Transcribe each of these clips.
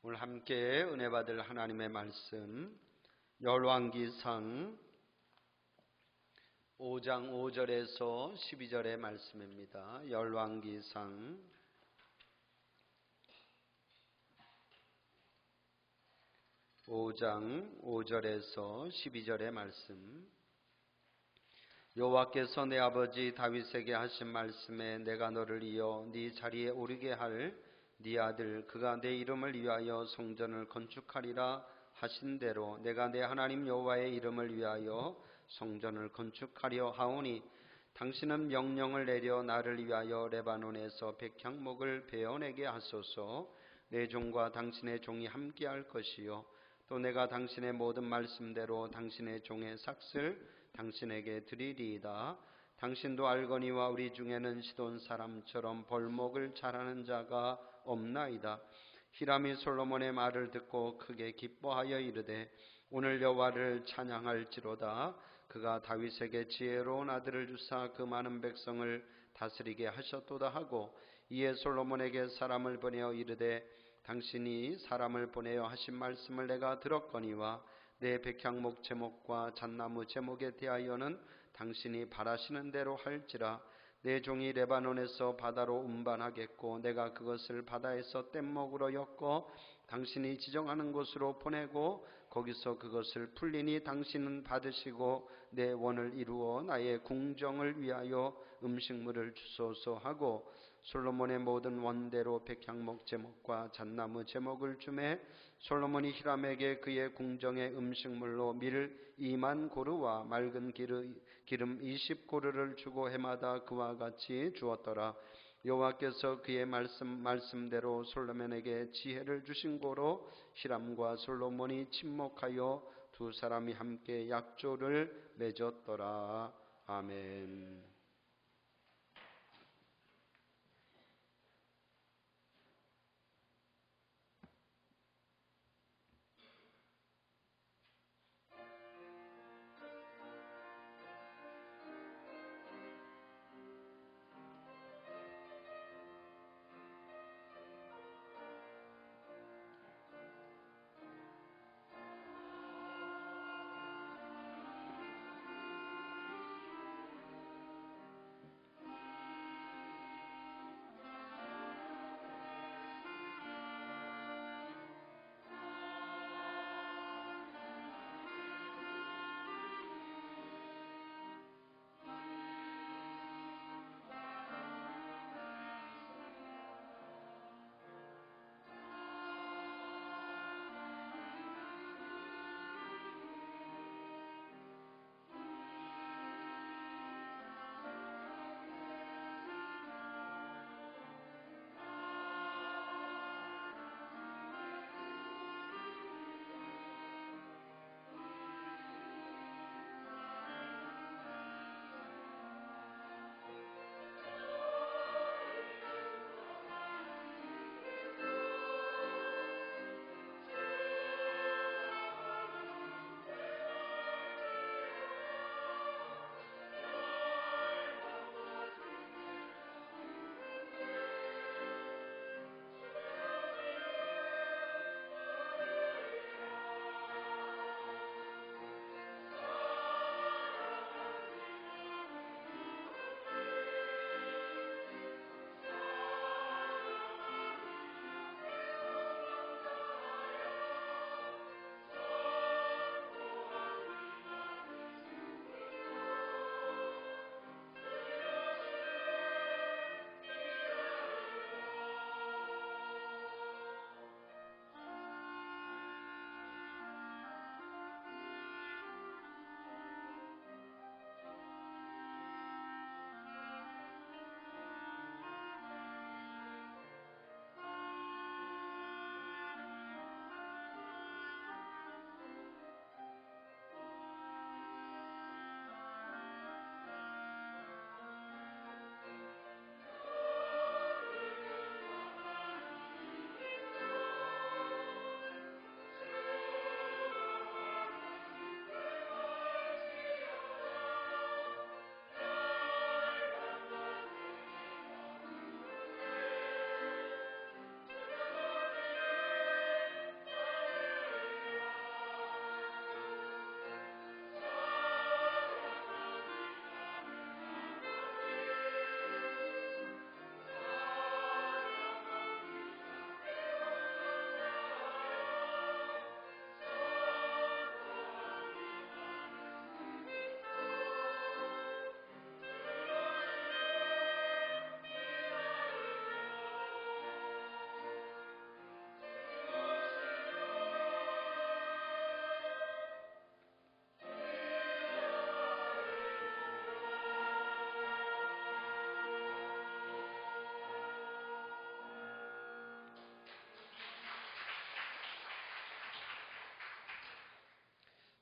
오늘 함께 은혜 받을 하나님의 말씀 열왕기상 5장 5절에서 12절의 말씀입니다. 열왕기상 5장 5절에서 12절의 말씀. 여호와께서 내 아버지 다윗에게 하신 말씀에 내가 너를 이어 네 자리에 오르게 할 네 아들 그가 내 이름을 위하여 성전을 건축하리라 하신 대로 내가 내 하나님 여호와의 이름을 위하여 성전을 건축하려 하오니 당신은 명령을 내려 나를 위하여 레바논에서 백향목을 베어내게 하소서. 내 종과 당신의 종이 함께할 것이요 또 내가 당신의 모든 말씀대로 당신의 종의 삭슬 당신에게 드리리이다. 당신도 알거니와 우리 중에는 시돈 사람처럼 벌목을 잘하는 자가 없나이다. 히람이 솔로몬의 말을 듣고 크게 기뻐하여 이르되 오늘 여호와를 찬양할지로다. 그가 다윗에게 지혜로운 아들을 주사 그 많은 백성을 다스리게 하셨도다 하고 이에 솔로몬에게 사람을 보내어 이르되 당신이 사람을 보내어 하신 말씀을 내가 들었거니와 내 백향목 제목과 잣나무 제목에 대하여는 당신이 바라시는 대로 할지라. 내 종이 레바논에서 바다로 운반하겠고 내가 그것을 바다에서 뗏목으로 엮어 당신이 지정하는 곳으로 보내고 거기서 그것을 풀리니 당신은 받으시고 내 원을 이루어 나의 궁정을 위하여 음식물을 주소서 하고 솔로몬의 모든 원대로 백향목 제목과 잣나무 제목을 주매 솔로몬이 히람에게 그의 궁정의 음식물로 밀 2만 고르와 맑은 기름 20고르를 주고 해마다 그와 같이 주었더라. 여호와께서 그의 말씀대로 솔로몬에게 지혜를 주신 고로 히람과 솔로몬이 친목하여 두 사람이 함께 약조를 맺었더라. 아멘.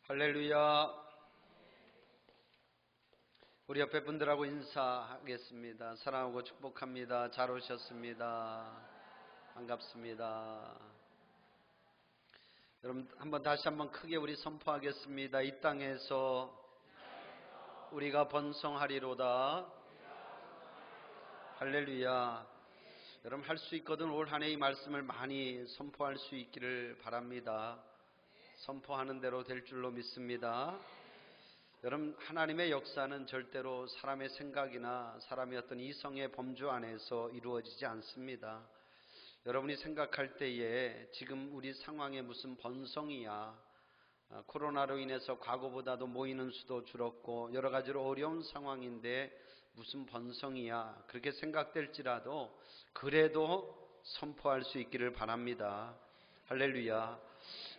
할렐루야. 우리 옆에 분들하고 인사하겠습니다. 사랑하고 축복합니다. 잘 오셨습니다. 반갑습니다. 여러분 다시 한번 크게 우리 선포하겠습니다. 이 땅에서 우리가 번성하리로다. 할렐루야. 여러분 할 수 있거든 올 한 해 이 말씀을 많이 선포할 수 있기를 바랍니다. 선포하는 대로 될 줄로 믿습니다. 여러분 하나님의 역사는 절대로 사람의 생각이나 사람의 어떤 이성의 범주 안에서 이루어지지 않습니다. 여러분이 생각할 때에 지금 우리 상황에 무슨 번성이야, 코로나로 인해서 과거보다도 모이는 수도 줄었고 여러 가지로 어려운 상황인데 무슨 번성이야, 그렇게 생각될지라도 그래도 선포할 수 있기를 바랍니다. 할렐루야.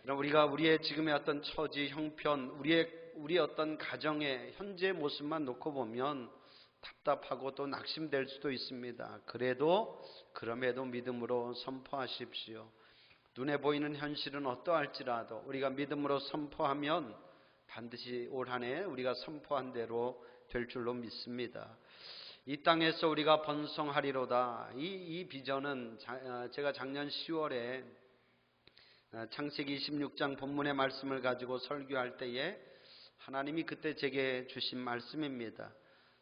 우리가 우리의 지금의 어떤 처지, 형편, 우리의 어떤 가정의 현재 모습만 놓고 보면 답답하고 또 낙심될 수도 있습니다. 그럼에도 믿음으로 선포하십시오. 눈에 보이는 현실은 어떠할지라도 우리가 믿음으로 선포하면 반드시 올 한 해 우리가 선포한 대로 될 줄로 믿습니다. 이 땅에서 우리가 번성하리로다. 이 비전은 제가 작년 10월에 창세기 26장 본문의 말씀을 가지고 설교할 때에 하나님이 그때 제게 주신 말씀입니다.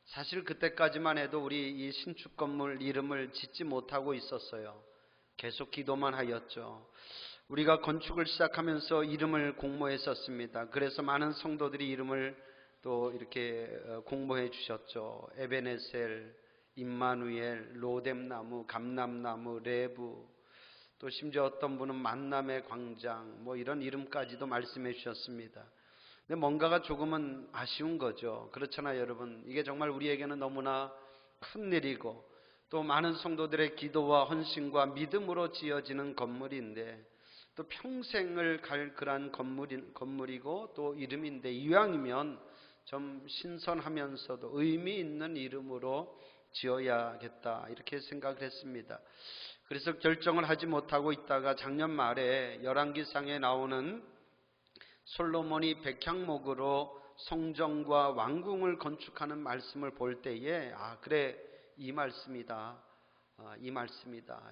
사실 그때까지만 해도 우리 이 신축 건물 이름을 짓지 못하고 있었어요. 계속 기도만 하였죠. 우리가 건축을 시작하면서 이름을 공모했었습니다. 그래서 많은 성도들이 이름을 또 이렇게 공모해 주셨죠. 에베네셀, 임마누엘, 로뎀나무, 감람나무, 레부, 또 심지어 어떤 분은 만남의 광장, 이런 이름까지도 말씀해 주셨습니다. 근데 뭔가가 조금은 아쉬운 거죠. 그렇잖아요, 여러분. 이게 정말 우리에게는 너무나 큰 일이고 또 많은 성도들의 기도와 헌신과 믿음으로 지어지는 건물인데 또 평생을 갈 그런 건물이고 또 이름인데 이왕이면 좀 신선하면서도 의미 있는 이름으로 지어야겠다 이렇게 생각을 했습니다. 그래서 결정을 하지 못하고 있다가 작년 말에 열왕기상에 나오는 솔로몬이 백향목으로 성전과 왕궁을 건축하는 말씀을 볼 때에 그래 이 말씀이다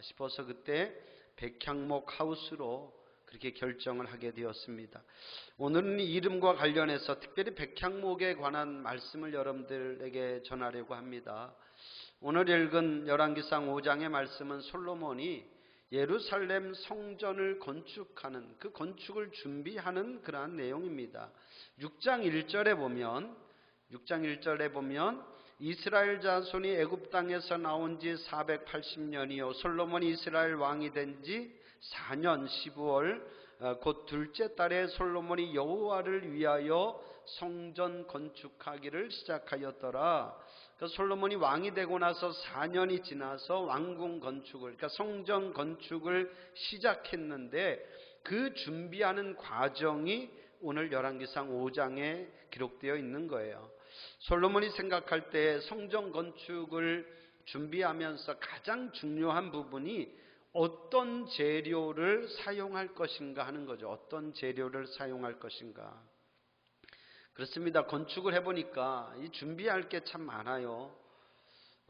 싶어서 그때 백향목 하우스로 그렇게 결정을 하게 되었습니다. 오늘은 이 이름과 관련해서 특별히 백향목에 관한 말씀을 여러분들에게 전하려고 합니다. 오늘 읽은 열왕기상 5장의 말씀은 솔로몬이 예루살렘 성전을 건축하는 그 건축을 준비하는 그러한 내용입니다. 6장 1절에 보면 이스라엘 자손이 애굽 땅에서 나온 지 480년이요 솔로몬이 이스라엘 왕이 된 지 4년 12월 곧 둘째 달에 솔로몬이 여호와를 위하여 성전 건축하기를 시작하였더라. 솔로몬이 왕이 되고 나서 4년이 지나서 왕궁 건축을, 그러니까 성전 건축을 시작했는데 그 준비하는 과정이 오늘 열왕기상 5장에 기록되어 있는 거예요. 솔로몬이 생각할 때 성전 건축을 준비하면서 가장 중요한 부분이 어떤 재료를 사용할 것인가 하는 거죠. 어떤 재료를 사용할 것인가. 그렇습니다. 건축을 해보니까 이 준비할 게 참 많아요.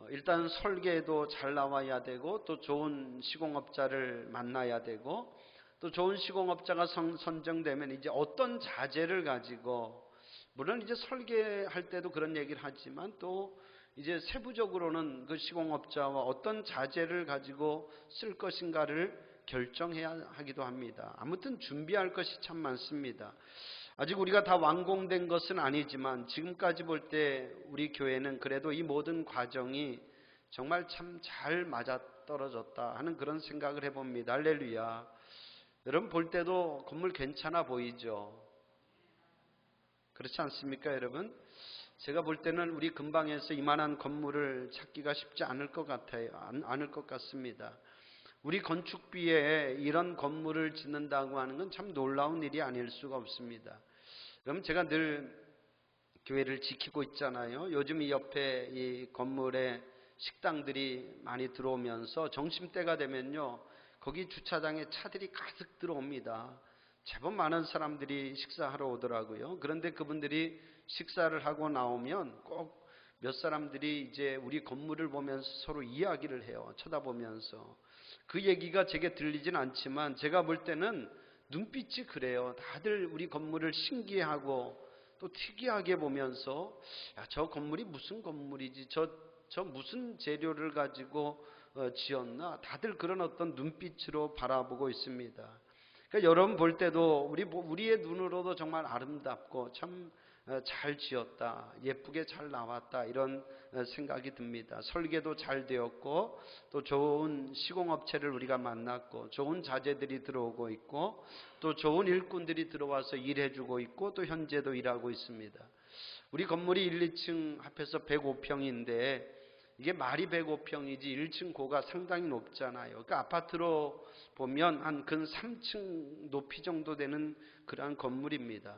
일단 설계도 잘 나와야 되고 또 좋은 시공업자를 만나야 되고 또 좋은 시공업자가 선정되면 이제 어떤 자재를 가지고, 물론 이제 설계할 때도 그런 얘기를 하지만 또 이제 세부적으로는 그 시공업자와 어떤 자재를 가지고 쓸 것인가를 결정해야 하기도 합니다. 아무튼 준비할 것이 참 많습니다. 아직 우리가 다 완공된 것은 아니지만 지금까지 볼 때 우리 교회는 그래도 이 모든 과정이 정말 참 잘 맞아떨어졌다 하는 그런 생각을 해봅니다. 할렐루야. 여러분 볼 때도 건물 괜찮아 보이죠? 그렇지 않습니까, 여러분? 제가 볼 때는 우리 근방에서 이만한 건물을 찾기가 쉽지 않을 것 같아요. 않을 것 같습니다. 우리 건축비에 이런 건물을 짓는다고 하는 건 참 놀라운 일이 아닐 수가 없습니다. 그럼 제가 늘 교회를 지키고 있잖아요. 요즘 이 옆에 이 건물에 식당들이 많이 들어오면서 점심때가 되면요, 거기 주차장에 차들이 가득 들어옵니다. 제법 많은 사람들이 식사하러 오더라고요. 그런데 그분들이 식사를 하고 나오면 꼭 몇 사람들이 이제 우리 건물을 보면서 서로 이야기를 해요. 쳐다보면서. 그 얘기가 제게 들리진 않지만 제가 볼 때는 눈빛이 그래요. 다들 우리 건물을 신기해하고 또 특이하게 보면서 야, 저 건물이 무슨 건물이지? 저 무슨 재료를 가지고 지었나? 다들 그런 어떤 눈빛으로 바라보고 있습니다. 그러니까 여러분 볼 때도 우리의 눈으로도 정말 아름답고 참 잘 지었다, 예쁘게 잘 나왔다 이런 생각이 듭니다. 설계도 잘 되었고 또 좋은 시공업체를 우리가 만났고 좋은 자재들이 들어오고 있고 또 좋은 일꾼들이 들어와서 일해주고 있고 또 현재도 일하고 있습니다. 우리 건물이 1, 2층 합해서 105평인데 이게 말이 105평이지 1층 고가 상당히 높잖아요. 그러니까 아파트로 보면 한 근 3층 높이 정도 되는 그러한 건물입니다.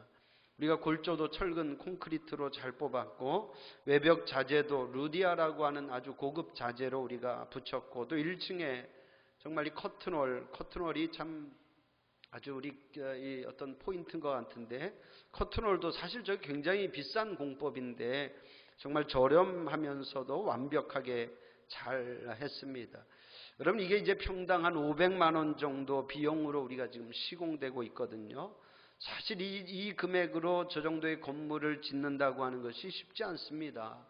우리가 골조도 철근 콘크리트로 잘 뽑았고 외벽 자재도 루디아라고 하는 아주 고급 자재로 우리가 붙였고 또 1층에 정말 이 커튼월이 참 아주 우리 이 어떤 포인트인 것 같은데 커튼월도 사실 저 굉장히 비싼 공법인데 정말 저렴하면서도 완벽하게 잘 했습니다. 여러분 이게 이제 평당 한 500만 원 정도 비용으로 우리가 지금 시공되고 있거든요. 사실 이 금액으로 저 정도의 건물을 짓는다고 하는 것이 쉽지 않습니다.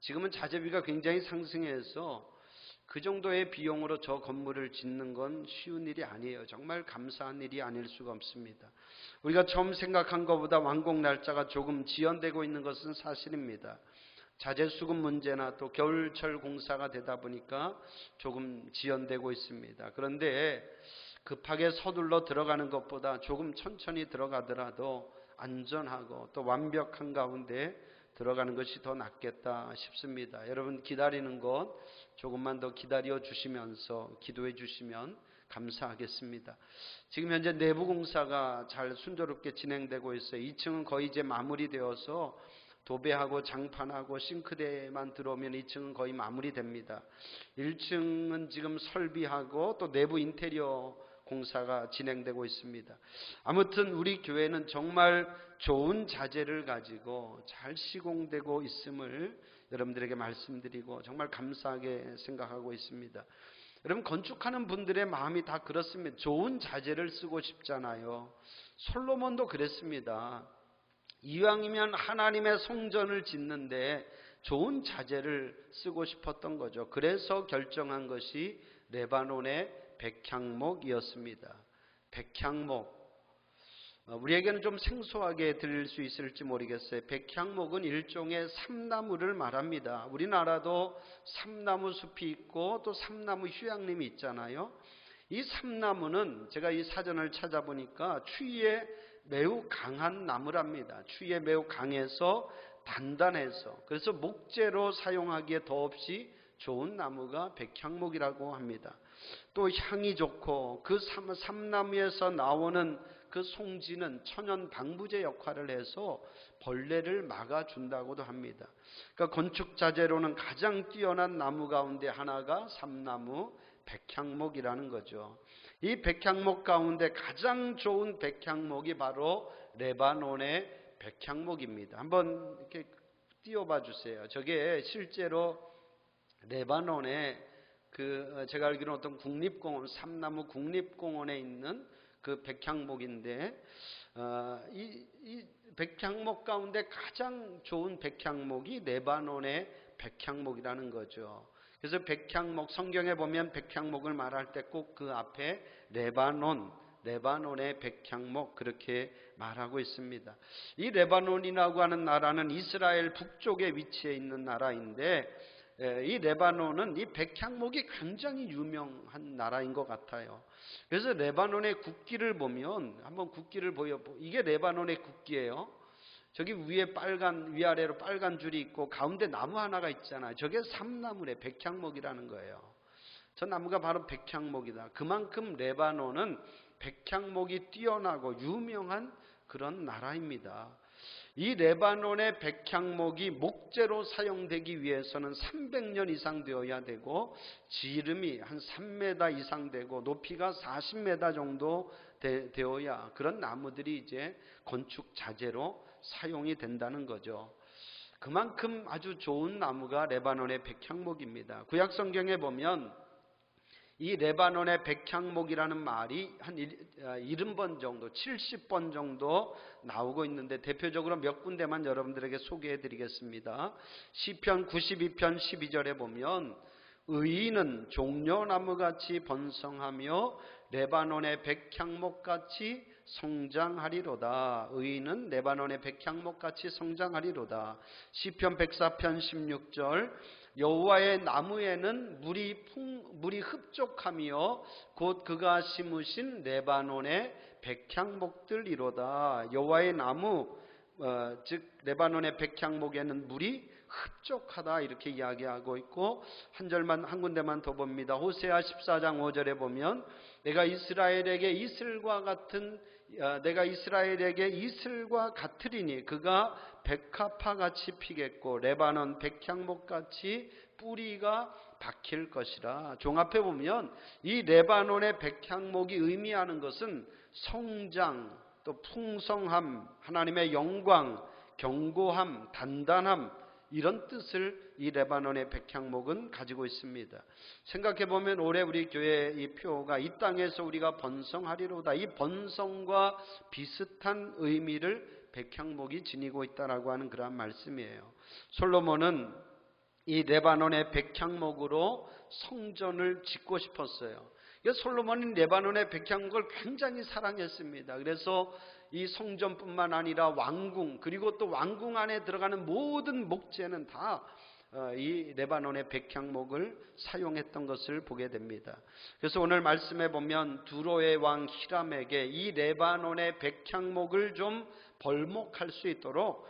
지금은 자재비가 굉장히 상승해서 그 정도의 비용으로 저 건물을 짓는 건 쉬운 일이 아니에요. 정말 감사한 일이 아닐 수가 없습니다. 우리가 처음 생각한 것보다 완공 날짜가 조금 지연되고 있는 것은 사실입니다. 자재 수급 문제나 또 겨울철 공사가 되다 보니까 조금 지연되고 있습니다. 그런데 급하게 서둘러 들어가는 것보다 조금 천천히 들어가더라도 안전하고 또 완벽한 가운데 들어가는 것이 더 낫겠다 싶습니다. 여러분 기다리는 것 조금만 더 기다려 주시면서 기도해 주시면 감사하겠습니다. 지금 현재 내부 공사가 잘 순조롭게 진행되고 있어요. 2층은 거의 이제 마무리되어서 도배하고 장판하고 싱크대만 들어오면 2층은 거의 마무리됩니다. 1층은 지금 설비하고 또 내부 인테리어 공사가 진행되고 있습니다. 아무튼 우리 교회는 정말 좋은 자재를 가지고 잘 시공되고 있음을 여러분들에게 말씀드리고 정말 감사하게 생각하고 있습니다. 여러분 건축하는 분들의 마음이 다 그렇습니다. 좋은 자재를 쓰고 싶잖아요. 솔로몬도 그랬습니다. 이왕이면 하나님의 성전을 짓는데 좋은 자재를 쓰고 싶었던 거죠. 그래서 결정한 것이 레바논의 백향목이었습니다. 백향목. 우리에게는 좀 생소하게 들릴 수 있을지 모르겠어요. 백향목은 일종의 삼나무를 말합니다. 우리나라도 삼나무 숲이 있고 또 삼나무 휴양림이 있잖아요. 이 삼나무는 제가 이 사전을 찾아보니까 추위에 매우 강한 나무랍니다. 추위에 매우 강해서 단단해서 그래서 목재로 사용하기에 더없이 좋은 나무가 백향목이라고 합니다. 또 향이 좋고 그 삼나무에서 나오는 그 송지는 천연 방부제 역할을 해서 벌레를 막아준다고도 합니다. 그러니까 건축 자재로는 가장 뛰어난 나무 가운데 하나가 삼나무 백향목이라는 거죠. 이 백향목 가운데 가장 좋은 백향목이 바로 레바논의 백향목입니다. 한번 이렇게 띄워봐 주세요. 저게 실제로 레바논의 제가 알기로는 어떤 국립공원, 삼나무 국립공원에 있는 그 백향목인데 이 백향목 가운데 가장 좋은 백향목이 레바논의 백향목이라는 거죠. 그래서 백향목, 성경에 보면 백향목을 말할 때 꼭 그 앞에 레바논의 백향목 그렇게 말하고 있습니다. 이 레바논이라고 하는 나라는 이스라엘 북쪽에 위치해 있는 나라인데 이 레바논은 이 백향목이 굉장히 유명한 나라인 것 같아요. 그래서 레바논의 국기를 보면 한번 국기를 이게 레바논의 국기예요. 저기 위아래로 빨간 줄이 있고 가운데 나무 하나가 있잖아요. 저게 삼나무래 백향목이라는 거예요. 저 나무가 바로 백향목이다. 그만큼 레바논은 백향목이 뛰어나고 유명한 그런 나라입니다. 이 레바논의 백향목이 목재로 사용되기 위해서는 300년 이상 되어야 되고 지름이 한 3m 이상 되고 높이가 40m 정도 되어야 그런 나무들이 이제 건축 자재로 사용이 된다는 거죠. 그만큼 아주 좋은 나무가 레바논의 백향목입니다. 구약 성경에 보면 이 레바논의 백향목이라는 말이 한 70번 정도, 70번 정도 나오고 있는데 대표적으로 몇 군데만 여러분들에게 소개해 드리겠습니다. 시편 92편 12절에 보면 의인은 종려나무같이 번성하며 레바논의 백향목같이 성장하리로다. 의인은 레바논의 백향목같이 성장하리로다. 시편 104편 16절 여호와의 나무에는 물이 흡족하며 곧 그가 심으신 레바논의 백향목들이로다. 여호와의 나무 즉 레바논의 백향목에는 물이 흡족하다 이렇게 이야기하고 있고 한 군데만 더 봅니다. 호세아 14장 5절에 보면 내가 이스라엘에게 이슬과 같으리니 그가 백합화같이 피겠고 레바논 백향목같이 뿌리가 박힐 것이라. 종합해 보면 이 레바논의 백향목이 의미하는 것은 성장, 또 풍성함, 하나님의 영광, 견고함, 단단함 이런 뜻을 이 레바논의 백향목은 가지고 있습니다. 생각해 보면 올해 우리 교회 이 표가 이 땅에서 우리가 번성하리로다. 이 번성과 비슷한 의미를 백향목이 지니고 있다라고 하는 그러한 말씀이에요. 솔로몬은 이 레바논의 백향목으로 성전을 짓고 싶었어요. 솔로몬은 레바논의 백향목을 굉장히 사랑했습니다. 그래서 이 성전뿐만 아니라 왕궁 그리고 또 왕궁 안에 들어가는 모든 목재는 다 이 레바논의 백향목을 사용했던 것을 보게 됩니다. 그래서 오늘 말씀에 보면 두로의 왕 히람에게 이 레바논의 백향목을 좀 벌목할 수 있도록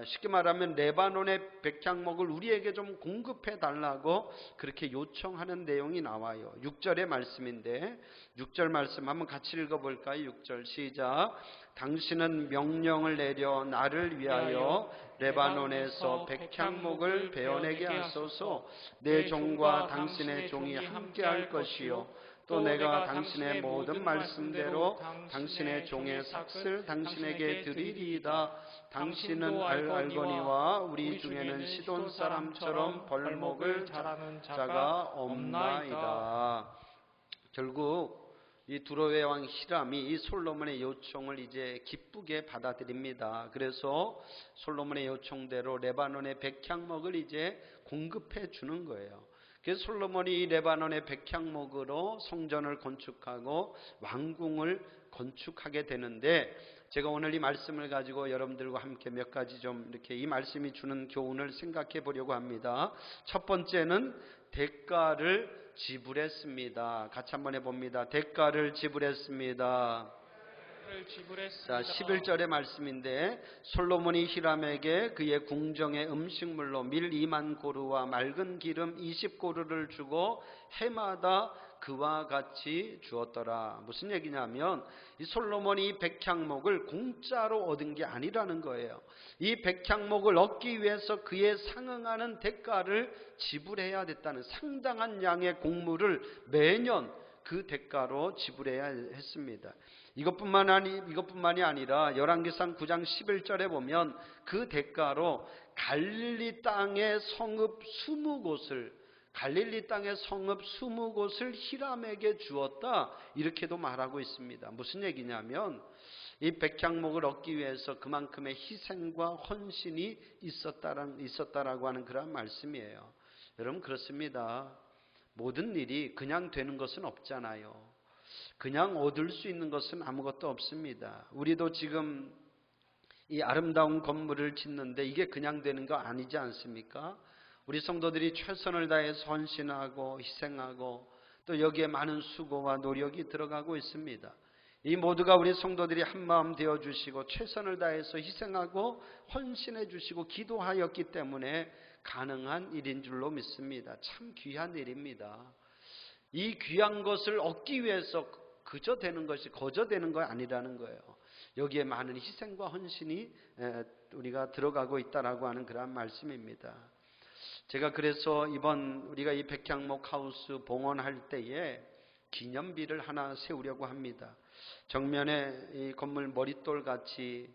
쉽게 말하면 레바논의 백향목을 우리에게 좀 공급해 달라고 그렇게 요청하는 내용이 나와요. 6절의 말씀인데 6절 말씀 한번 같이 읽어볼까요? 6절 시작. 당신은 명령을 내려 나를 위하여 레바논에서 백향목을 베어내게 하소서. 내 종과 당신의 종이 함께할 것이요 또 내가 당신의 모든 말씀대로 당신의 종의 삭슬 당신에게 드리리이다. 당신은 알거니와 우리 중에는 시돈 사람처럼 벌목을 잘하는 자가 없나이다. 결국 이 두로의 왕 히람이 이 솔로몬의 요청을 이제 기쁘게 받아들입니다. 그래서 솔로몬의 요청대로 레바논의 백향목을 이제 공급해 주는 거예요. 그래서 솔로몬이 이 레바논의 백향목으로 성전을 건축하고 왕궁을 건축하게 되는데 제가 오늘 이 말씀을 가지고 여러분들과 함께 몇 가지 좀 이렇게 이 말씀이 주는 교훈을 생각해 보려고 합니다. 첫 번째는 대가를 지불했습니다. 같이 한번 해봅니다. 대가를 지불했습니다. 자, 11절의 말씀인데 솔로몬이 히람에게 그의 궁정의 음식물로 밀 2만 고루와 맑은 기름 20고루를 주고 해마다 그와 같이 주었더라. 무슨 얘기냐면 이 솔로몬이 백향목을 공짜로 얻은 게 아니라는 거예요. 이 백향목을 얻기 위해서 그에 상응하는 대가를 지불해야 됐다는, 상당한 양의 곡물을 매년 그 대가로 지불해야 했습니다. 이것뿐만이 아니라 열왕기상 9장 11절에 보면 그 대가로 갈릴리 땅의 성읍 20곳을 히람에게 주었다 이렇게도 말하고 있습니다. 무슨 얘기냐면 이 백향목을 얻기 위해서 그만큼의 희생과 헌신이 있었다라고 하는 그런 말씀이에요. 여러분 그렇습니다. 모든 일이 그냥 되는 것은 없잖아요. 그냥 얻을 수 있는 것은 아무것도 없습니다. 우리도 지금 이 아름다운 건물을 짓는데 이게 그냥 되는 거 아니지 않습니까? 우리 성도들이 최선을 다해서 헌신하고 희생하고 또 여기에 많은 수고와 노력이 들어가고 있습니다. 이 모두가 우리 성도들이 한마음 되어주시고 최선을 다해서 희생하고 헌신해 주시고 기도하였기 때문에 가능한 일인 줄로 믿습니다. 참 귀한 일입니다. 이 귀한 것을 얻기 위해서 거저 되는 거 아니라는 거예요. 여기에 많은 희생과 헌신이 우리가 들어가고 있다라고 하는 그러한 말씀입니다. 제가 그래서 이번 우리가 이 백향목 하우스 봉헌할 때에 기념비를 하나 세우려고 합니다. 정면에 이 건물 머릿돌 같이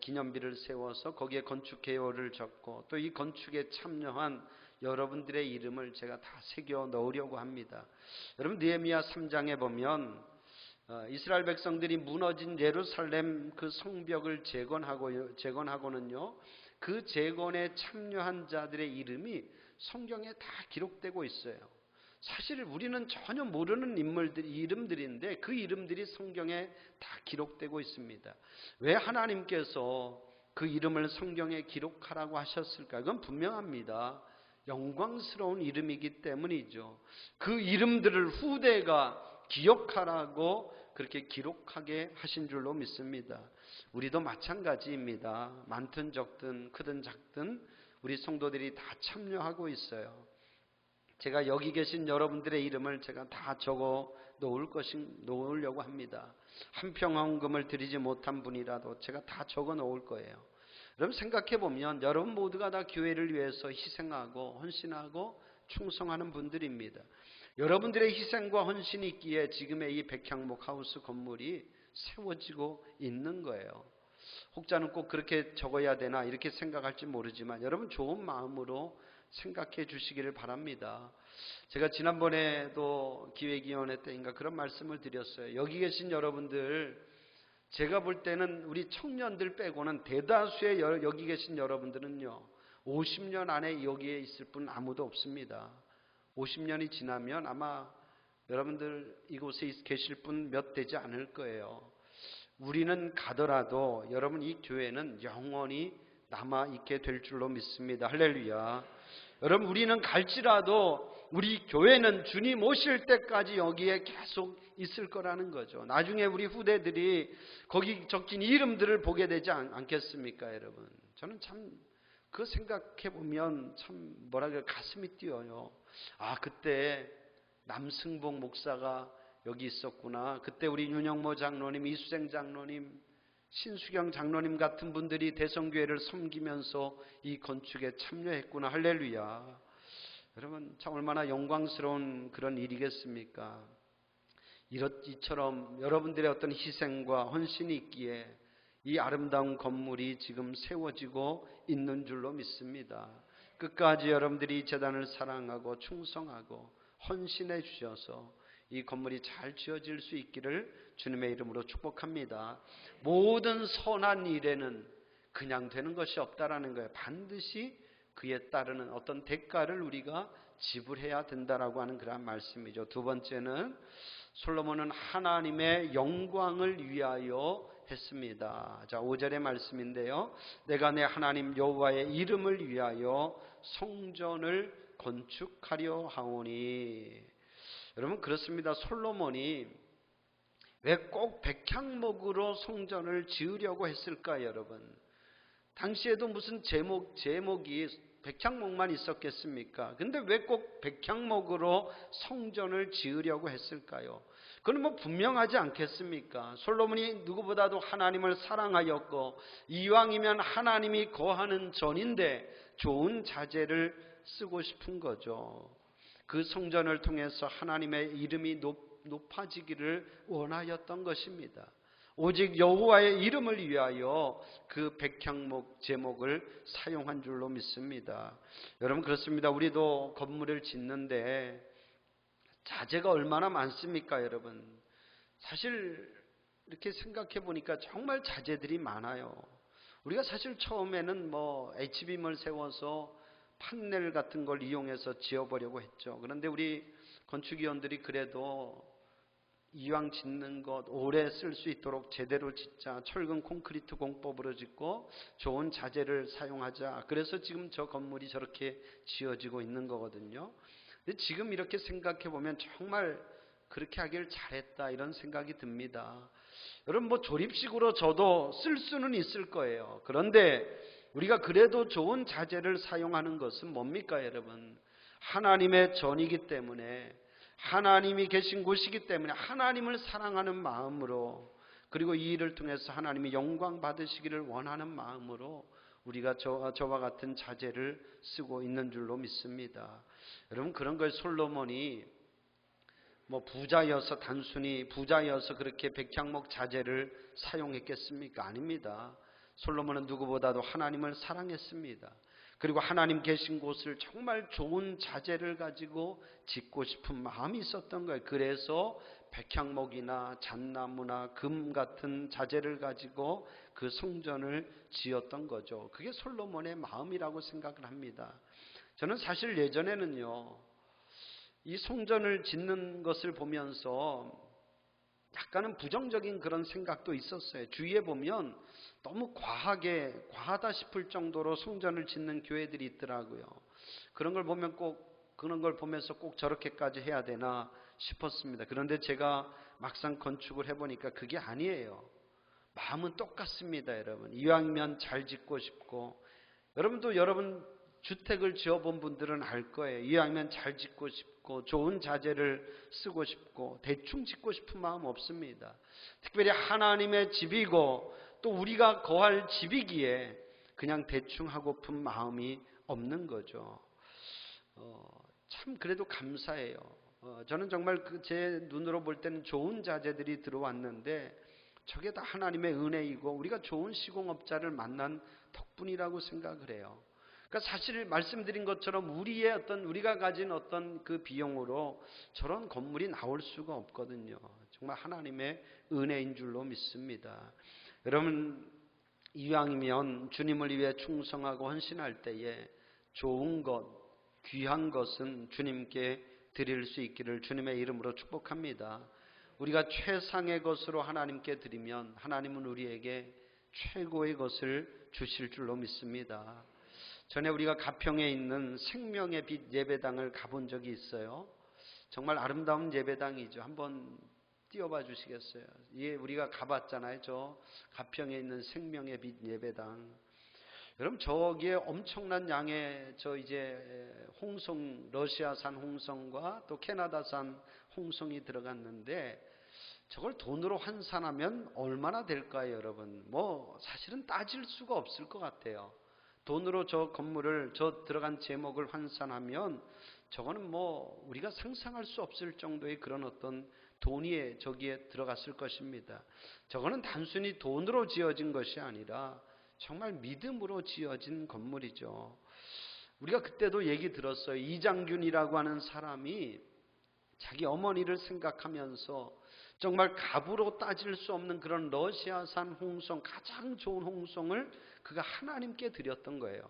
기념비를 세워서 거기에 건축 개요를 적고 또 이 건축에 참여한 여러분들의 이름을 제가 다 새겨 넣으려고 합니다. 여러분 느헤미야 3장에 보면 이스라엘 백성들이 무너진 예루살렘 그 성벽을 재건하고는요, 그 재건에 참여한 자들의 이름이 성경에 다 기록되고 있어요. 사실 우리는 전혀 모르는 이름들인데 그 이름들이 성경에 다 기록되고 있습니다. 왜 하나님께서 그 이름을 성경에 기록하라고 하셨을까? 이건 분명합니다. 영광스러운 이름이기 때문이죠. 그 이름들을 후대가 기억하라고 그렇게 기록하게 하신 줄로 믿습니다. 우리도 마찬가지입니다. 많든 적든 크든 작든 우리 성도들이 다 참여하고 있어요. 제가 여기 계신 여러분들의 이름을 제가 다 적어 놓으려고 합니다. 한 평 헌금을 드리지 못한 분이라도 제가 다 적어 놓을 거예요. 여러분 생각해 보면 여러분 모두가 다 교회를 위해서 희생하고 헌신하고 충성하는 분들입니다. 여러분들의 희생과 헌신이 있기에 지금의 이 백향목 하우스 건물이 세워지고 있는 거예요. 혹자는 꼭 그렇게 적어야 되나 이렇게 생각할지 모르지만 여러분 좋은 마음으로 생각해 주시기를 바랍니다. 제가 지난번에도 기획위원회 때인가 그런 말씀을 드렸어요. 여기 계신 여러분들, 제가 볼 때는 우리 청년들 빼고는 대다수의 여기 계신 여러분들은요 50년 안에 여기에 있을 분 아무도 없습니다. 50년이 지나면 아마 여러분들 이곳에 계실 분 몇 되지 않을 거예요. 우리는 가더라도 여러분 이 교회는 영원히 남아있게 될 줄로 믿습니다. 할렐루야. 여러분 우리는 갈지라도 우리 교회는 주님 오실 때까지 여기에 계속 있을 거라는 거죠. 나중에 우리 후대들이 거기 적힌 이름들을 보게 되지 않겠습니까 여러분. 저는 참 그 생각해 보면 참 가슴이 뛰어요. 아 그때 남승복 목사가 여기 있었구나. 그때 우리 윤영모 장로님, 이수생 장로님, 신수경 장로님 같은 분들이 대성교회를 섬기면서 이 건축에 참여했구나. 할렐루야. 여러분 참 얼마나 영광스러운 그런 일이겠습니까? 이처럼 여러분들의 어떤 희생과 헌신이 있기에 이 아름다운 건물이 지금 세워지고 있는 줄로 믿습니다. 끝까지 여러분들이 이 재단을 사랑하고 충성하고 헌신해 주셔서 이 건물이 잘 지어질 수 있기를 주님의 이름으로 축복합니다. 모든 선한 일에는 그냥 되는 것이 없다라는 거예요. 반드시 그에 따르는 어떤 대가를 우리가 지불해야 된다라고 하는 그런 말씀이죠. 두 번째는 솔로몬은 하나님의 영광을 위하여 했습니다. 자, 5절의 말씀인데요. 내가 내 하나님 여호와의 이름을 위하여 성전을 건축하려 하오니. 여러분 그렇습니다. 솔로몬이 왜 꼭 백향목으로 성전을 지으려고 했을까요, 여러분? 당시에도 무슨 제목이 백향목만 있었겠습니까? 근데 왜 꼭 백향목으로 성전을 지으려고 했을까요? 그건 뭐 분명하지 않겠습니까? 솔로몬이 누구보다도 하나님을 사랑하였고 이왕이면 하나님이 거하는 전인데 좋은 자재를 쓰고 싶은 거죠. 그 성전을 통해서 하나님의 이름이 높아지기를 원하였던 것입니다. 오직 여호와의 이름을 위하여 그 백향목 제목을 사용한 줄로 믿습니다. 여러분 그렇습니다. 우리도 건물을 짓는데 자재가 얼마나 많습니까 여러분? 사실 이렇게 생각해 보니까 정말 자재들이 많아요. 우리가 사실 처음에는 H빔을 세워서 판넬 같은 걸 이용해서 지어보려고 했죠. 그런데 우리 건축위원들이 그래도 이왕 짓는 것 오래 쓸 수 있도록 제대로 짓자. 철근 콘크리트 공법으로 짓고 좋은 자재를 사용하자. 그래서 지금 저 건물이 저렇게 지어지고 있는 거거든요. 근데 지금 이렇게 생각해 보면 정말 그렇게 하길 잘했다 이런 생각이 듭니다. 여러분 조립식으로 저도 쓸 수는 있을 거예요. 그런데 우리가 그래도 좋은 자재를 사용하는 것은 뭡니까 여러분? 하나님의 전이기 때문에 하나님이 계신 곳이기 때문에 하나님을 사랑하는 마음으로 그리고 이 일을 통해서 하나님이 영광 받으시기를 원하는 마음으로 우리가 저와 같은 자재를 쓰고 있는 줄로 믿습니다. 여러분, 그런 걸 솔로몬이 부자여서 단순히 부자여서 그렇게 백향목 자재를 사용했겠습니까? 아닙니다. 솔로몬은 누구보다도 하나님을 사랑했습니다. 그리고 하나님 계신 곳을 정말 좋은 자재를 가지고 짓고 싶은 마음이 있었던 거예요. 그래서 백향목이나 잣나무나 금 같은 자재를 가지고 그 성전을 지었던 거죠. 그게 솔로몬의 마음이라고 생각을 합니다. 저는 사실 예전에는요, 이 성전을 짓는 것을 보면서 약간은 부정적인 그런 생각도 있었어요. 주위에 보면 너무 과하다 싶을 정도로 성전을 짓는 교회들이 있더라고요. 그런 걸 보면서 꼭 저렇게까지 해야 되나 싶었습니다. 그런데 제가 막상 건축을 해보니까 그게 아니에요. 마음은 똑같습니다, 여러분. 이왕이면 잘 짓고 싶고, 여러분도 여러분 주택을 지어본 분들은 알 거예요. 이왕이면 잘 짓고 싶고 좋은 자재를 쓰고 싶고 대충 짓고 싶은 마음 없습니다. 특별히 하나님의 집이고 또 우리가 거할 집이기에 그냥 대충 하고픈 마음이 없는 거죠. 참 그래도 감사해요. 저는 정말 제 눈으로 볼 때는 좋은 자재들이 들어왔는데 저게 다 하나님의 은혜이고 우리가 좋은 시공업자를 만난 덕분이라고 생각을 해요. 그러니까 사실 말씀드린 것처럼 우리가 가진 어떤 그 비용으로 저런 건물이 나올 수가 없거든요. 정말 하나님의 은혜인 줄로 믿습니다. 여러분, 이왕이면 주님을 위해 충성하고 헌신할 때에 좋은 것, 귀한 것은 주님께 드릴 수 있기를 주님의 이름으로 축복합니다. 우리가 최상의 것으로 하나님께 드리면 하나님은 우리에게 최고의 것을 주실 줄로 믿습니다. 전에 우리가 가평에 있는 생명의 빛 예배당을 가본 적이 있어요. 정말 아름다운 예배당이죠. 한번 띄워봐 주시겠어요? 예, 우리가 가봤잖아요. 저 가평에 있는 생명의 빛 예배당. 여러분, 저기에 엄청난 양의 홍성, 러시아산 홍성과 또 캐나다산 홍성이 들어갔는데 저걸 돈으로 환산하면 얼마나 될까요, 여러분? 사실은 따질 수가 없을 것 같아요. 돈으로 저 들어간 제목을 환산하면 저거는 우리가 상상할 수 없을 정도의 그런 어떤 돈이 저기에 들어갔을 것입니다. 저거는 단순히 돈으로 지어진 것이 아니라 정말 믿음으로 지어진 건물이죠. 우리가 그때도 얘기 들었어요. 이장균이라고 하는 사람이 자기 어머니를 생각하면서 정말 값으로 따질 수 없는 그런 러시아산 홍성, 가장 좋은 홍성을 그가 하나님께 드렸던 거예요.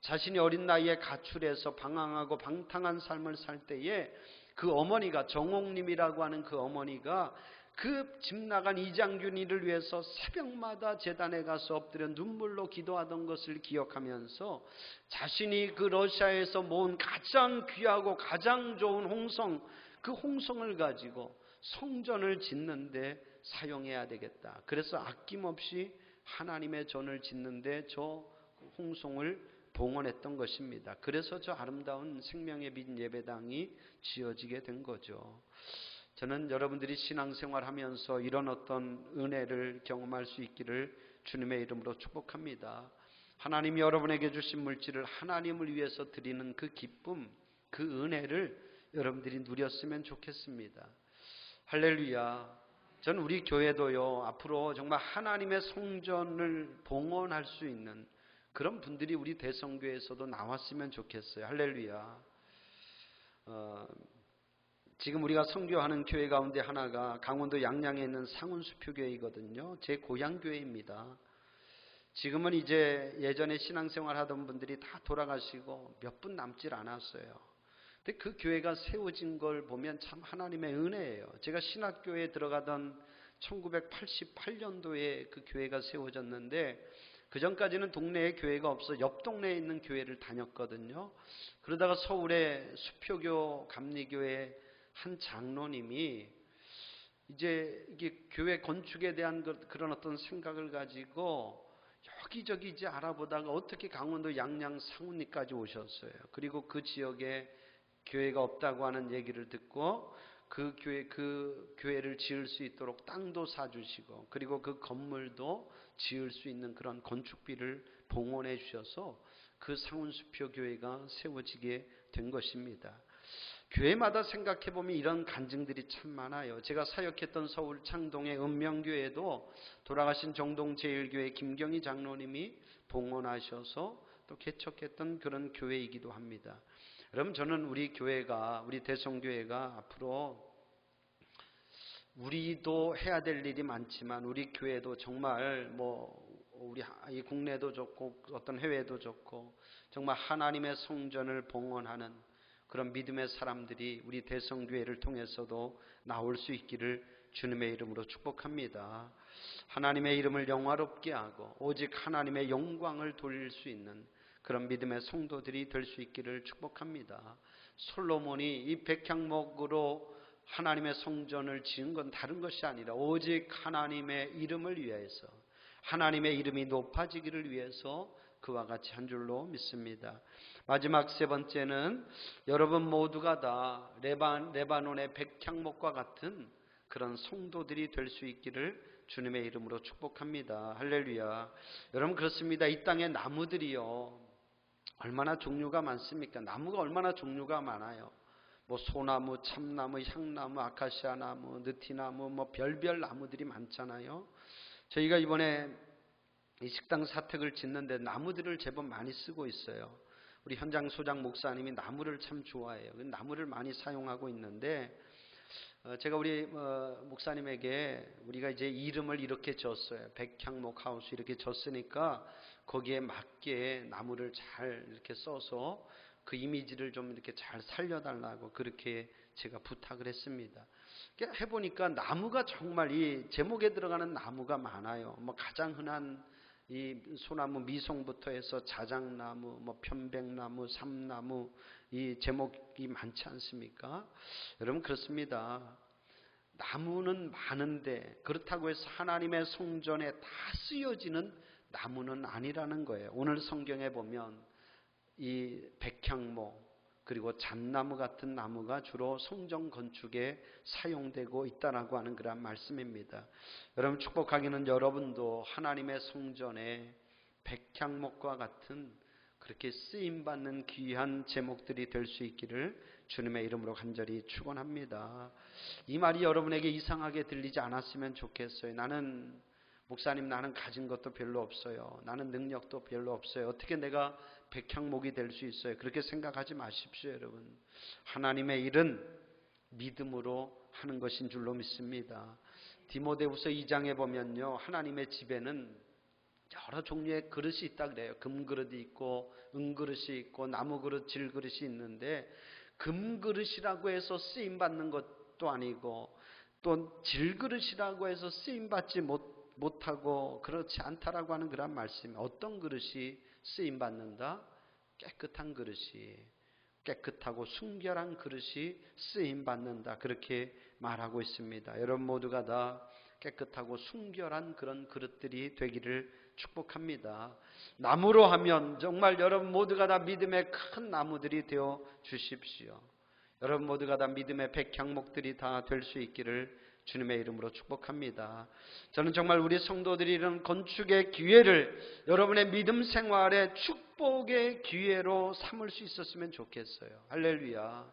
자신이 어린 나이에 가출해서 방황하고 방탕한 삶을 살 때에 그 어머니가, 정옥님이라고 하는 그 어머니가 그 집 나간 이장균이를 위해서 새벽마다 제단에 가서 엎드려 눈물로 기도하던 것을 기억하면서 자신이 그 러시아에서 모은 가장 귀하고 가장 좋은 홍성, 그 홍성을 가지고 성전을 짓는데 사용해야 되겠다. 그래서 아낌없이 하나님의 전을 짓는데 저 홍성을 봉헌했던 것입니다. 그래서 저 아름다운 생명의 빛 예배당이 지어지게 된 거죠. 저는 여러분들이 신앙생활하면서 이런 어떤 은혜를 경험할 수 있기를 주님의 이름으로 축복합니다. 하나님이 여러분에게 주신 물질을 하나님을 위해서 드리는 그 기쁨, 그 은혜를 여러분들이 누렸으면 좋겠습니다. 할렐루야. 저는 우리 교회도요, 앞으로 정말 하나님의 성전을 봉헌할 수 있는 그런 분들이 우리 대성교회에서도 나왔으면 좋겠어요. 할렐루야. 지금 우리가 선교하는 교회 가운데 하나가 강원도 양양에 있는 상운수표교회이거든요. 제 고향교회입니다. 지금은 이제 예전에 신앙생활 하던 분들이 다 돌아가시고 몇 분 남질 않았어요. 근데 그 교회가 세워진 걸 보면 참 하나님의 은혜예요. 제가 신학교에 들어가던 1988년도에 그 교회가 세워졌는데 그 전까지는 동네에 교회가 없어 옆 동네에 있는 교회를 다녔거든요. 그러다가 서울의 수표교 감리교회 한 장로님이 이제 이게 교회 건축에 대한 그런 어떤 생각을 가지고 여기저기 이제 알아보다가 어떻게 강원도 양양 상운리까지 오셨어요. 그리고 그 지역에 교회가 없다고 하는 얘기를 듣고 그 교회를 지을 수 있도록 땅도 사주시고 그리고 그 건물도 지을 수 있는 그런 건축비를 봉헌해 주셔서 그 상운수표 교회가 세워지게 된 것입니다. 교회마다 생각해 보면 이런 간증들이 참 많아요. 제가 사역했던 서울 창동의 은명교회도 돌아가신 정동 제1교회 김경희 장로님이 봉헌하셔서 또 개척했던 그런 교회이기도 합니다. 여러분, 저는 우리 교회가, 우리 대성교회가 앞으로 우리도 해야 될 일이 많지만 우리 교회도 정말 우리 이 국내도 좋고 어떤 해외도 좋고 정말 하나님의 성전을 봉헌하는 그런 믿음의 사람들이 우리 대성교회를 통해서도 나올 수 있기를 주님의 이름으로 축복합니다. 하나님의 이름을 영화롭게 하고 오직 하나님의 영광을 돌릴 수 있는 그런 믿음의 성도들이 될 수 있기를 축복합니다. 솔로몬이 이 백향목으로 하나님의 성전을 지은 건 다른 것이 아니라 오직 하나님의 이름을 위해서, 하나님의 이름이 높아지기를 위해서 그와 같이 한 줄로 믿습니다. 마지막 세 번째는 여러분 모두가 다 레바논의 백향목과 같은 그런 성도들이 될 수 있기를 주님의 이름으로 축복합니다. 할렐루야. 여러분, 그렇습니다. 이 땅의 나무들이요, 얼마나 종류가 많습니까? 나무가 얼마나 종류가 많아요. 소나무, 참나무, 향나무, 아카시아 나무, 느티나무, 별별 나무들이 많잖아요. 저희가 이번에 이 식당 사택을 짓는데 나무들을 제법 많이 쓰고 있어요. 우리 현장 소장 목사님이 나무를 참 좋아해요. 나무를 많이 사용하고 있는데 제가 우리 목사님에게 우리가 이제 이름을 이렇게 졌어요. 백향목 하우스 이렇게 졌으니까 거기에 맞게 나무를 잘 이렇게 써서 그 이미지를 좀 이렇게 잘 살려달라고 그렇게 제가 부탁을 했습니다. 해보니까 나무가 정말 이 제목에 들어가는 나무가 많아요. 가장 흔한 이 소나무 미송부터 해서 자작나무, 편백나무, 삼나무, 이 제목이 많지 않습니까? 여러분, 그렇습니다. 나무는 많은데 그렇다고 해서 하나님의 성전에 다 쓰여지는 나무는 아니라는 거예요. 오늘 성경에 보면 이 백향목 그리고 잣나무 같은 나무가 주로 성전 건축에 사용되고 있다라고 하는 그런 말씀입니다. 여러분, 축복하기는 여러분도 하나님의 성전에 백향목과 같은 그렇게 쓰임받는 귀한 제목들이 될 수 있기를 주님의 이름으로 간절히 축원합니다. 이 말이 여러분에게 이상하게 들리지 않았으면 좋겠어요. 목사님, 나는 가진 것도 별로 없어요. 나는 능력도 별로 없어요. 어떻게 내가 백향목이 될 수 있어요? 그렇게 생각하지 마십시오, 여러분. 하나님의 일은 믿음으로 하는 것인 줄로 믿습니다. 디모데후서 2장에 보면요, 하나님의 집에는 여러 종류의 그릇이 있다 그래요. 금그릇이 있고 은그릇이 있고 나무그릇, 질그릇이 있는데 금그릇이라고 해서 쓰임받는 것도 아니고 또 질그릇이라고 해서 쓰임받지 못하고 그렇지 않다라고 하는 그런 말씀이, 어떤 그릇이 쓰임받는다? 깨끗한 그릇이, 깨끗하고 순결한 그릇이 쓰임받는다, 그렇게 말하고 있습니다. 여러분 모두가 다 깨끗하고 순결한 그런 그릇들이 되기를 축복합니다. 나무로 하면 정말 여러분 모두가 다 믿음의 큰 나무들이 되어 주십시오. 여러분 모두가 다 믿음의 백향목들이 다 될 수 있기를 주님의 이름으로 축복합니다. 저는 정말 우리 성도들이 이런 건축의 기회를 여러분의 믿음 생활의 축복의 기회로 삼을 수 있었으면 좋겠어요. 할렐루야.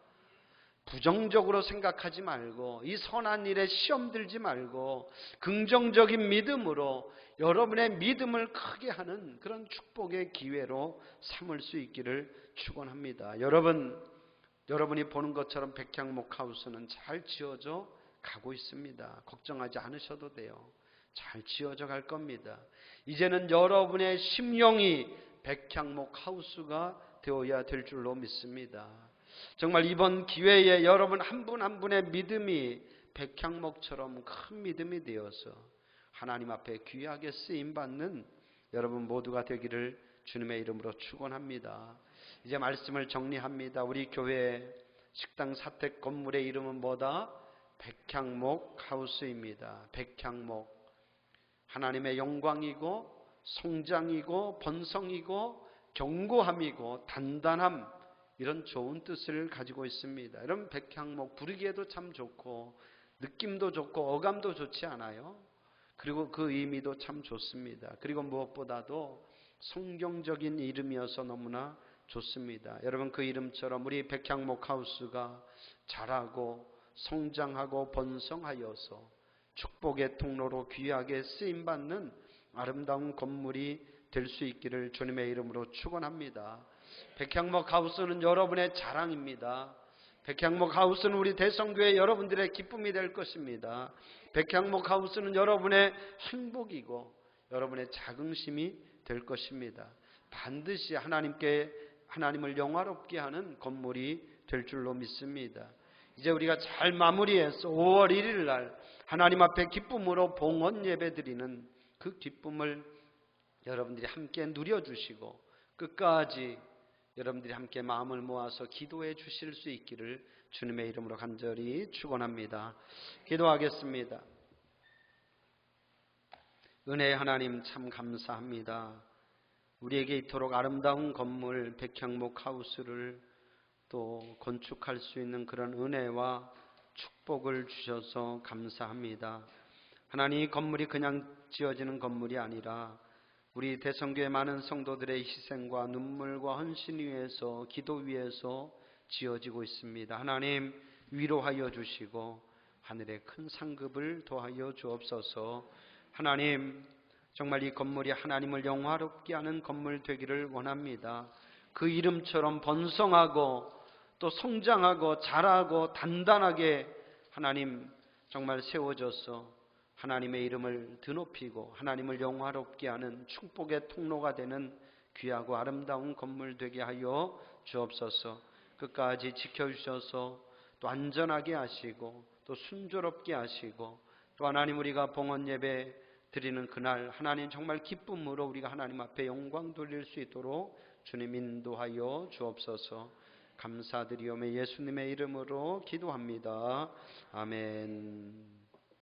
부정적으로 생각하지 말고 이 선한 일에 시험 들지 말고 긍정적인 믿음으로 여러분의 믿음을 크게 하는 그런 축복의 기회로 삼을 수 있기를 축원합니다. 여러분이 보는 것처럼 백향목 하우스는 잘 지어져 가고 있습니다. 걱정하지 않으셔도 돼요. 잘 지어져 갈 겁니다. 이제는 여러분의 심령이 백향목 하우스가 되어야 될 줄로 믿습니다. 정말 이번 기회에 여러분 한 분 한 분의 믿음이 백향목처럼 큰 믿음이 되어서 하나님 앞에 귀하게 쓰임받는 여러분 모두가 되기를 주님의 이름으로 축원합니다. 이제 말씀을 정리합니다. 우리 교회 식당 사택 건물의 이름은 뭐다? 백향목 하우스입니다. 백향목, 하나님의 영광이고 성장이고 번성이고 견고함이고 단단함, 이런 좋은 뜻을 가지고 있습니다. 여러분, 백향목 부르기에도 참 좋고 느낌도 좋고 어감도 좋지 않아요? 그리고 그 의미도 참 좋습니다. 그리고 무엇보다도 성경적인 이름이어서 너무나 좋습니다. 여러분, 그 이름처럼 우리 백향목 하우스가 자라고 성장하고 번성하여서 축복의 통로로 귀하게 쓰임받는 아름다운 건물이 될 수 있기를 주님의 이름으로 축원합니다. 백향목 하우스는 여러분의 자랑입니다. 백향목 하우스는 우리 대성교회 여러분들의 기쁨이 될 것입니다. 백향목 하우스는 여러분의 행복이고 여러분의 자긍심이 될 것입니다. 반드시 하나님을 영화롭게 하는 건물이 될 줄로 믿습니다. 이제 우리가 잘 마무리해서 5월 1일 날 하나님 앞에 기쁨으로 봉헌 예배 드리는 그 기쁨을 여러분들이 함께 누려주시고 끝까지 여러분들이 함께 마음을 모아서 기도해 주실 수 있기를 주님의 이름으로 간절히 축원합니다. 기도하겠습니다. 은혜의 하나님, 참 감사합니다. 우리에게 이토록 아름다운 건물 백향목 하우스를 또 건축할 수 있는 그런 은혜와 축복을 주셔서 감사합니다. 하나님, 이 건물이 그냥 지어지는 건물이 아니라 우리 대성교회 많은 성도들의 희생과 눈물과 헌신 위에서, 기도 위에서 지어지고 있습니다. 하나님, 위로하여 주시고 하늘의 큰 상급을 더하여 주옵소서. 하나님, 정말 이 건물이 하나님을 영화롭게 하는 건물 되기를 원합니다. 그 이름처럼 번성하고 또 성장하고 자라고 단단하게 하나님 정말 세워져서 하나님의 이름을 드높이고 하나님을 영화롭게 하는 축복의 통로가 되는 귀하고 아름다운 건물 되게 하여 주옵소서. 끝까지 지켜주셔서 또 안전하게 하시고 또 순조롭게 하시고 또 하나님, 우리가 봉헌 예배 드리는 그날 하나님 정말 기쁨으로 우리가 하나님 앞에 영광 돌릴 수 있도록 주님 인도하여 주옵소서. 감사드리오며 예수님의 이름으로 기도합니다. 아멘.